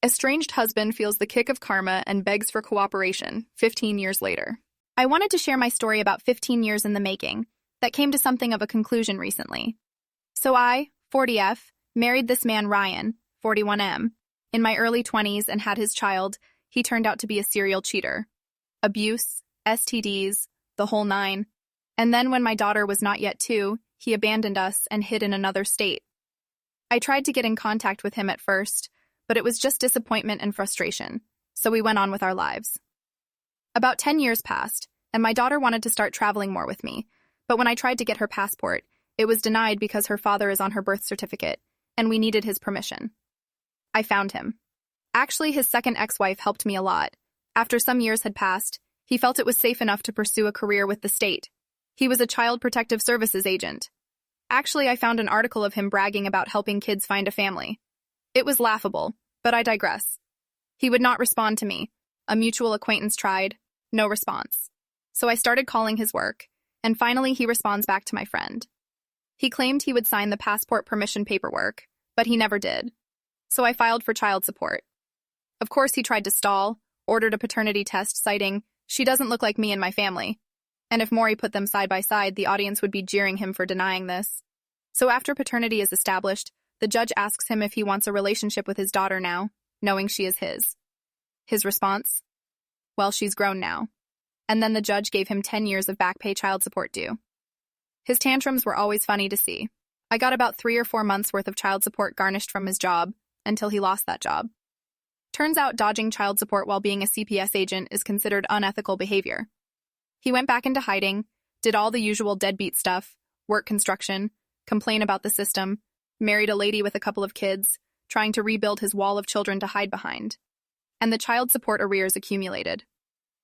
Estranged husband feels the kick of karma and begs for cooperation 15 years later. I wanted to share my story about 15 years in the making that came to something of a conclusion recently. So I, 40F, married this man Ryan, 41M, in my early 20s and had his child. He turned out to be a serial cheater. Abuse, STDs, the whole nine. And then when my daughter was not yet 2, he abandoned us and hid in another state. I tried to get in contact with him at first, but it was just disappointment and frustration, so we went on with our lives. About 10 years passed, and my daughter wanted to start traveling more with me, but when I tried to get her passport, it was denied because her father is on her birth certificate, and we needed his permission. I found him. Actually, his second ex-wife helped me a lot. After some years had passed, he felt it was safe enough to pursue a career with the state. He was a child protective services agent. Actually, I found an article of him bragging about helping kids find a family. It was laughable, but I digress. He would not respond to me. A mutual acquaintance tried. No response. So I started calling his work, and finally he responds back to my friend. He claimed he would sign the passport permission paperwork, but he never did. So I filed for child support. Of course, he tried to stall, ordered a paternity test citing, "She doesn't look like me and my family." And if Maury put them side by side, the audience would be jeering him for denying this. So after paternity is established, the judge asks him if he wants a relationship with his daughter now, knowing she is his. His response? Well, she's grown now. And then the judge gave him 10 years of back pay child support due. His tantrums were always funny to see. I got about 3 or 4 months worth of child support garnished from his job, until he lost that job. Turns out dodging child support while being a CPS agent is considered unethical behavior. He went back into hiding, did all the usual deadbeat stuff, work construction, complain about the system, married a lady with a couple of kids, trying to rebuild his wall of children to hide behind. And the child support arrears accumulated.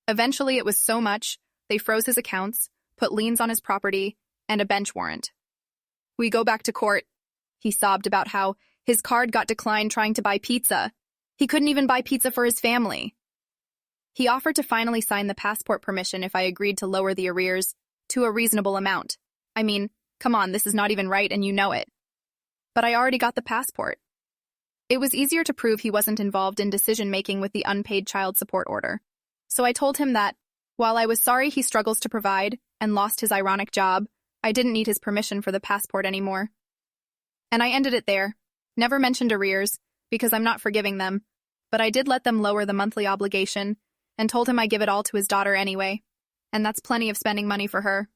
Eventually it was so much, they froze his accounts, put liens on his property, and a bench warrant. We go back to court. He sobbed about how his card got declined trying to buy pizza. He couldn't even buy pizza for his family. He offered to finally sign the passport permission if I agreed to lower the arrears to a reasonable amount. I mean, come on, this is not even right and you know it. But I already got the passport. It was easier to prove he wasn't involved in decision-making with the unpaid child support order. So I told him that, while I was sorry he struggles to provide and lost his ironic job, I didn't need his permission for the passport anymore. And I ended it there. Never mentioned arrears, because I'm not forgiving them, but I did let them lower the monthly obligation and told him I give it all to his daughter anyway. And that's plenty of spending money for her.